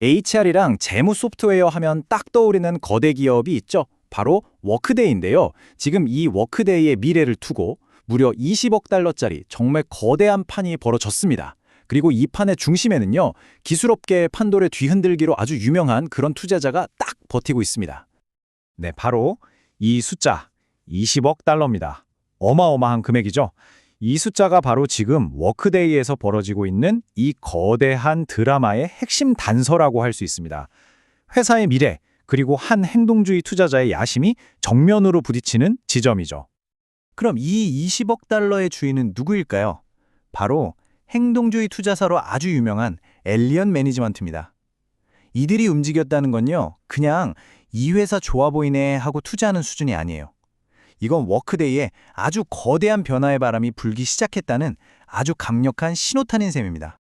HR이랑 재무 소프트웨어 하면 딱 떠오르는 거대 기업이 있죠. 바로 워크데이인데요. 지금 이 워크데이의 미래를 투고 무려 20억 달러짜리 정말 거대한 판이 벌어졌습니다. 그리고 이 판의 중심에는요, 기술업계의 판도를 뒤흔들기로 아주 유명한 그런 투자자가 딱 버티고 있습니다. 네, 바로 이 숫자 20억 달러입니다. 어마어마한 금액이죠. 이 숫자가 바로 지금 워크데이에서 벌어지고 있는 이 거대한 드라마의 핵심 단서라고 할 수 있습니다. 회사의 미래, 그리고 한 행동주의 투자자의 야심이 정면으로 부딪히는 지점이죠. 그럼 이 20억 달러의 주인은 누구일까요? 바로 행동주의 투자사로 아주 유명한 엘리언 매니지먼트입니다. 이들이 움직였다는 건요, 그냥 이 회사 좋아 보이네 하고 투자하는 수준이 아니에요. 이건 워크데이에 아주 거대한 변화의 바람이 불기 시작했다는 아주 강력한 신호탄인 셈입니다.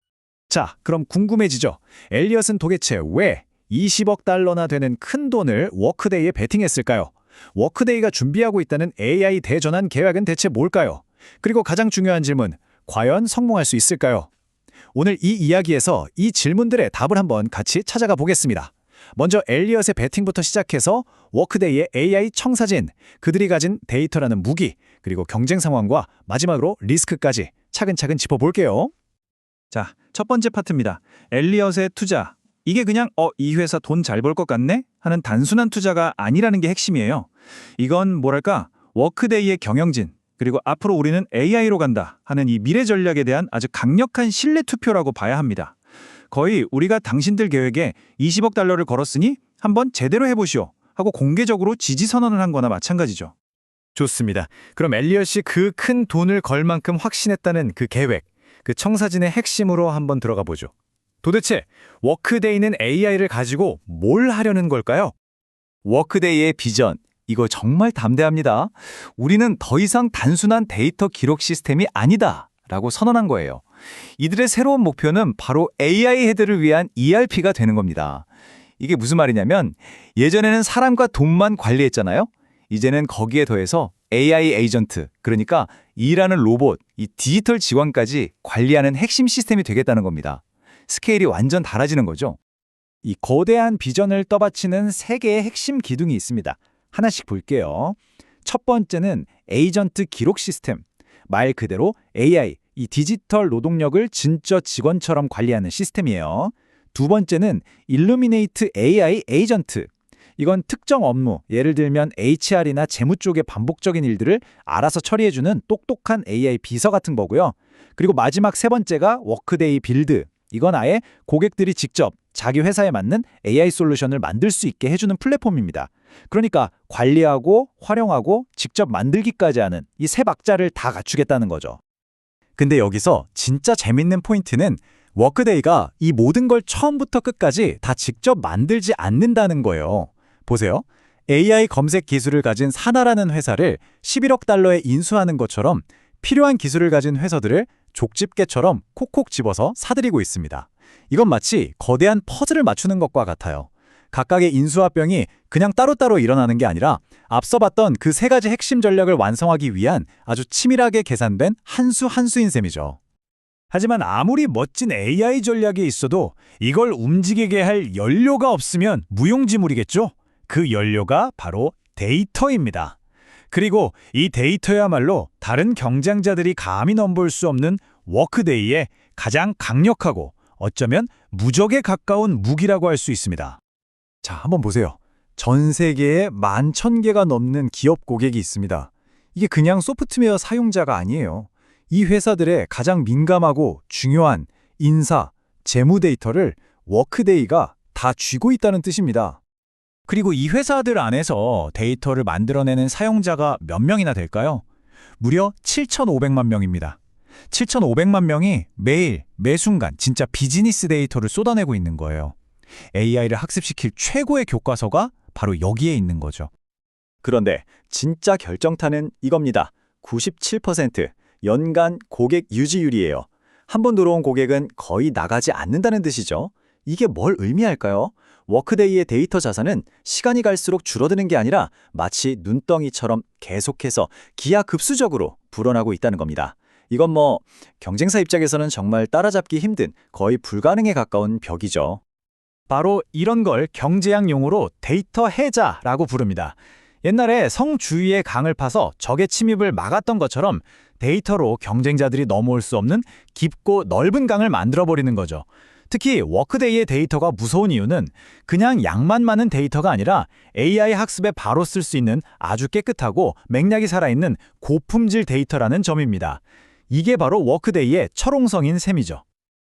자, 그럼 궁금해지죠? 엘리엇은 도대체 왜 20억 달러나 되는 큰 돈을 워크데이에 베팅했을까요? 워크데이가 준비하고 있다는 AI 대전환 계획은 대체 뭘까요? 그리고 가장 중요한 질문, 과연 성공할 수 있을까요? 오늘 이 이야기에서 이 질문들의 답을 한번 같이 찾아가 보겠습니다. 먼저 엘리엇의 베팅부터 시작해서 워크데이의 AI 청사진, 그들이 가진 데이터라는 무기, 그리고 경쟁 상황과 마지막으로 리스크까지 차근차근 짚어볼게요. 자, 첫 번째 파트입니다. 엘리엇의 투자. 이게 그냥 이 회사 돈 잘 벌 것 같네? 하는 단순한 투자가 아니라는 게 핵심이에요. 이건 뭐랄까, 워크데이의 경영진, 그리고 앞으로 우리는 AI로 간다 하는 이 미래 전략에 대한 아주 강력한 신뢰 투표라고 봐야 합니다. 거의 우리가 당신들 계획에 20억 달러를 걸었으니 한번 제대로 해보시오 하고 공개적으로 지지 선언을 한 거나 마찬가지죠. 좋습니다. 그럼 엘리엇이 그 큰 돈을 걸 만큼 확신했다는 그 계획, 그 청사진의 핵심으로 한번 들어가 보죠. 도대체 워크데이는 AI를 가지고 뭘 하려는 걸까요? 워크데이의 비전, 이거 정말 담대합니다. 우리는 더 이상 단순한 데이터 기록 시스템이 아니다 라고 선언한 거예요. 이들의 새로운 목표는 바로 AI 헤드를 위한 ERP가 되는 겁니다. 이게 무슨 말이냐면 예전에는 사람과 돈만 관리했잖아요. 이제는 거기에 더해서 AI 에이전트, 그러니까 일하는 로봇, 이 디지털 직원까지 관리하는 핵심 시스템이 되겠다는 겁니다. 스케일이 완전 달라지는 거죠. 이 거대한 비전을 떠받치는 세 개의 핵심 기둥이 있습니다. 하나씩 볼게요. 첫 번째는 에이전트 기록 시스템. 말 그대로 AI, 이 디지털 노동력을 진짜 직원처럼 관리하는 시스템이에요. 두 번째는 일루미네이트 AI 에이전트. 이건 특정 업무, 예를 들면 HR이나 재무 쪽의 반복적인 일들을 알아서 처리해주는 똑똑한 AI 비서 같은 거고요. 그리고 마지막 세 번째가 워크데이 빌드. 이건 아예 고객들이 직접 자기 회사에 맞는 AI 솔루션을 만들 수 있게 해주는 플랫폼입니다. 그러니까 관리하고 활용하고 직접 만들기까지 하는 이 세 박자를 다 갖추겠다는 거죠. 근데 여기서 진짜 재밌는 포인트는 워크데이가 이 모든 걸 처음부터 끝까지 다 직접 만들지 않는다는 거예요. 보세요. AI 검색 기술을 가진 사나라는 회사를 11억 달러에 인수하는 것처럼 필요한 기술을 가진 회사들을 족집게처럼 콕콕 집어서 사들이고 있습니다. 이건 마치 거대한 퍼즐을 맞추는 것과 같아요. 각각의 인수합병이 그냥 따로따로 일어나는 게 아니라 앞서 봤던 그 세 가지 핵심 전략을 완성하기 위한 아주 치밀하게 계산된 한 수 한 수인 셈이죠. 하지만 아무리 멋진 AI 전략이 있어도 이걸 움직이게 할 연료가 없으면 무용지물이겠죠? 그 연료가 바로 데이터입니다. 그리고 이 데이터야말로 다른 경쟁자들이 감히 넘볼 수 없는 워크데이의 가장 강력하고 어쩌면 무적에 가까운 무기라고 할 수 있습니다. 자, 한번 보세요. 전 세계에 11,000개가 넘는 기업 고객이 있습니다. 이게 그냥 소프트웨어 사용자가 아니에요. 이 회사들의 가장 민감하고 중요한 인사, 재무 데이터를 워크데이가 다 쥐고 있다는 뜻입니다. 그리고 이 회사들 안에서 데이터를 만들어내는 사용자가 몇 명이나 될까요? 무려 7,500만 명입니다. 7,500만 명이 매일, 매순간 진짜 비즈니스 데이터를 쏟아내고 있는 거예요. AI를 학습시킬 최고의 교과서가 바로 여기에 있는 거죠. 그런데 진짜 결정타는 이겁니다. 97% 연간 고객 유지율이에요. 한 번 들어온 고객은 거의 나가지 않는다는 뜻이죠. 이게 뭘 의미할까요? 워크데이의 데이터 자산은 시간이 갈수록 줄어드는 게 아니라 마치 눈덩이처럼 계속해서 기하급수적으로 불어나고 있다는 겁니다. 이건 경쟁사 입장에서는 정말 따라잡기 힘든 거의 불가능에 가까운 벽이죠. 바로 이런 걸 경제학 용어로 데이터 해자라고 부릅니다. 옛날에 성 주위에 강을 파서 적의 침입을 막았던 것처럼 데이터로 경쟁자들이 넘어올 수 없는 깊고 넓은 강을 만들어버리는 거죠. 특히 워크데이의 데이터가 무서운 이유는 그냥 양만 많은 데이터가 아니라 AI 학습에 바로 쓸 수 있는 아주 깨끗하고 맥락이 살아있는 고품질 데이터라는 점입니다. 이게 바로 워크데이의 철옹성인 셈이죠.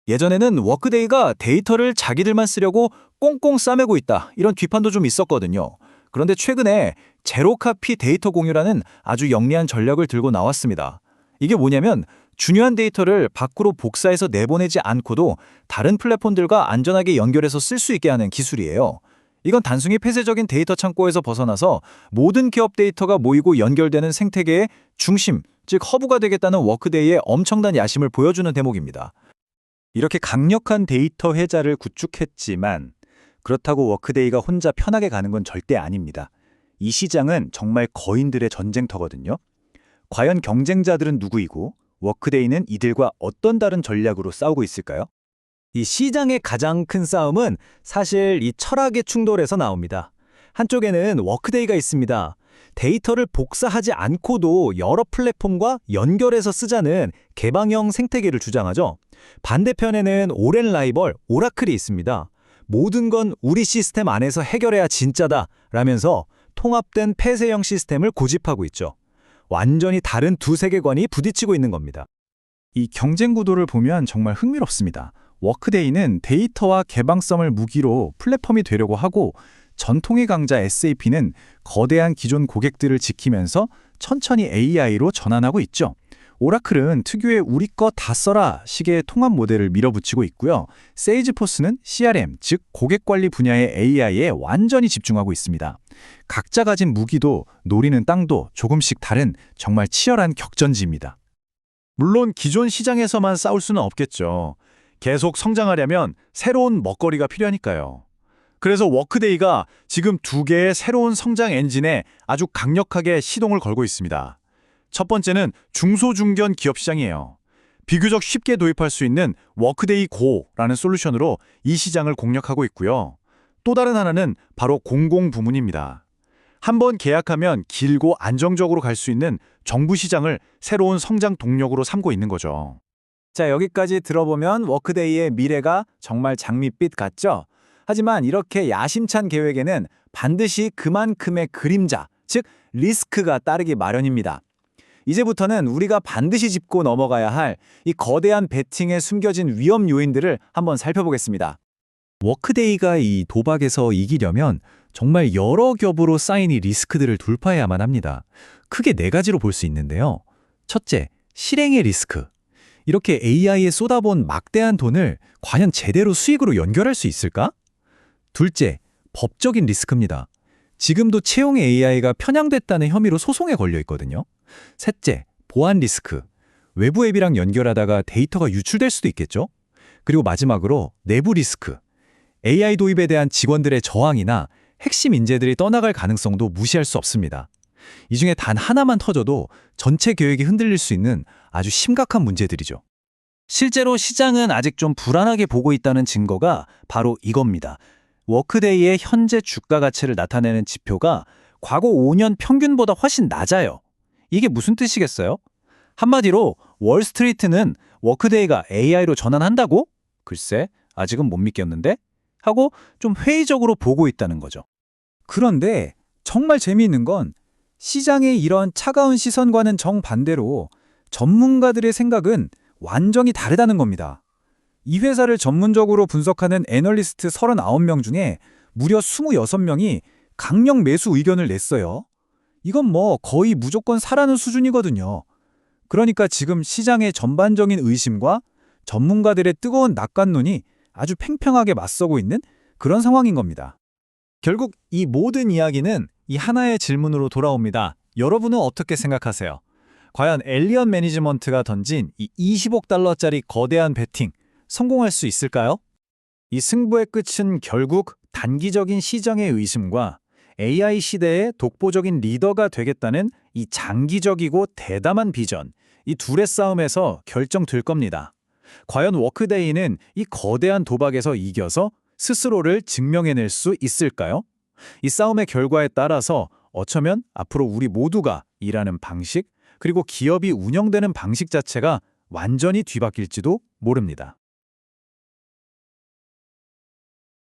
예전에는 워크데이가 데이터를 자기들만 쓰려고 꽁꽁 싸매고 있다, 이런 비판도 좀 있었거든요. 그런데 최근에 제로카피 데이터 공유라는 아주 영리한 전략을 들고 나왔습니다. 이게 뭐냐면 중요한 데이터를 밖으로 복사해서 내보내지 않고도 다른 플랫폼들과 안전하게 연결해서 쓸 수 있게 하는 기술이에요. 이건 단순히 폐쇄적인 데이터 창고에서 벗어나서 모든 기업 데이터가 모이고 연결되는 생태계의 중심, 즉 허브가 되겠다는 워크데이의 엄청난 야심을 보여주는 대목입니다. 이렇게 강력한 데이터 회자를 구축했지만 그렇다고 워크데이가 혼자 편하게 가는 건 절대 아닙니다. 이 시장은 정말 거인들의 전쟁터거든요. 과연 경쟁자들은 누구이고 워크데이는 이들과 어떤 다른 전략으로 싸우고 있을까요? 이 시장의 가장 큰 싸움은 사실 이 철학의 충돌에서 나옵니다. 한쪽에는 워크데이가 있습니다. 데이터를 복사하지 않고도 여러 플랫폼과 연결해서 쓰자는 개방형 생태계를 주장하죠. 반대편에는 오랜 라이벌 오라클이 있습니다. 모든 건 우리 시스템 안에서 해결해야 진짜다 라면서 통합된 폐쇄형 시스템을 고집하고 있죠. 완전히 다른 두 세계관이 부딪히고 있는 겁니다. 이 경쟁 구도를 보면 정말 흥미롭습니다. 워크데이는 데이터와 개방성을 무기로 플랫폼이 되려고 하고 전통의 강자 SAP는 거대한 기존 고객들을 지키면서 천천히 AI로 전환하고 있죠. 오라클은 특유의 우리 거 다 써라 식의 통합 모델을 밀어붙이고 있고요. 세이지포스는 CRM, 즉 고객 관리 분야의 AI에 완전히 집중하고 있습니다. 각자 가진 무기도 노리는 땅도 조금씩 다른 정말 치열한 격전지입니다. 물론 기존 시장에서만 싸울 수는 없겠죠. 계속 성장하려면 새로운 먹거리가 필요하니까요. 그래서 워크데이가 지금 두 개의 새로운 성장 엔진에 아주 강력하게 시동을 걸고 있습니다. 첫 번째는 중소중견 기업 시장이에요. 비교적 쉽게 도입할 수 있는 워크데이 고라는 솔루션으로 이 시장을 공략하고 있고요. 또 다른 하나는 바로 공공부문입니다. 한번 계약하면 길고 안정적으로 갈 수 있는 정부 시장을 새로운 성장 동력으로 삼고 있는 거죠. 자, 여기까지 들어보면 워크데이의 미래가 정말 장밋빛 같죠? 하지만 이렇게 야심찬 계획에는 반드시 그만큼의 그림자, 즉 리스크가 따르기 마련입니다. 이제부터는 우리가 반드시 짚고 넘어가야 할 이 거대한 베팅에 숨겨진 위험 요인들을 한번 살펴보겠습니다. 워크데이가 이 도박에서 이기려면 정말 여러 겹으로 쌓인 이 리스크들을 돌파해야만 합니다. 크게 네 가지로 볼 수 있는데요. 첫째, 실행의 리스크. 이렇게 AI에 쏟아본 막대한 돈을 과연 제대로 수익으로 연결할 수 있을까? 둘째, 법적인 리스크입니다. 지금도 채용 AI가 편향됐다는 혐의로 소송에 걸려 있거든요. 셋째, 보안 리스크. 외부 앱이랑 연결하다가 데이터가 유출될 수도 있겠죠? 그리고 마지막으로 내부 리스크. AI 도입에 대한 직원들의 저항이나 핵심 인재들이 떠나갈 가능성도 무시할 수 없습니다. 이 중에 단 하나만 터져도 전체 계획이 흔들릴 수 있는 아주 심각한 문제들이죠. 실제로 시장은 아직 좀 불안하게 보고 있다는 증거가 바로 이겁니다. 워크데이의 현재 주가 가치를 나타내는 지표가 과거 5년 평균보다 훨씬 낮아요. 이게 무슨 뜻이겠어요? 한마디로 월스트리트는 워크데이가 AI로 전환한다고? 글쎄, 아직은 못 믿겠는데? 하고 좀 회의적으로 보고 있다는 거죠. 그런데 정말 재미있는 건 시장의 이런 차가운 시선과는 정반대로 전문가들의 생각은 완전히 다르다는 겁니다. 이 회사를 전문적으로 분석하는 애널리스트 39명 중에 무려 26명이 강력 매수 의견을 냈어요. 이건 뭐 거의 무조건 사라는 수준이거든요. 그러니까 지금 시장의 전반적인 의심과 전문가들의 뜨거운 낙관론이 아주 팽팽하게 맞서고 있는 그런 상황인 겁니다. 결국 이 모든 이야기는 이 하나의 질문으로 돌아옵니다. 여러분은 어떻게 생각하세요? 과연 엘리엇 매니지먼트가 던진 이 20억 달러짜리 거대한 베팅 성공할 수 있을까요? 이 승부의 끝은 결국 단기적인 시장의 의심과 AI 시대의 독보적인 리더가 되겠다는 이 장기적이고 대담한 비전, 이 둘의 싸움에서 결정될 겁니다. 과연 워크데이는 이 거대한 도박에서 이겨서 스스로를 증명해낼 수 있을까요? 이 싸움의 결과에 따라서 어쩌면 앞으로 우리 모두가 일하는 방식, 그리고 기업이 운영되는 방식 자체가 완전히 뒤바뀔지도 모릅니다.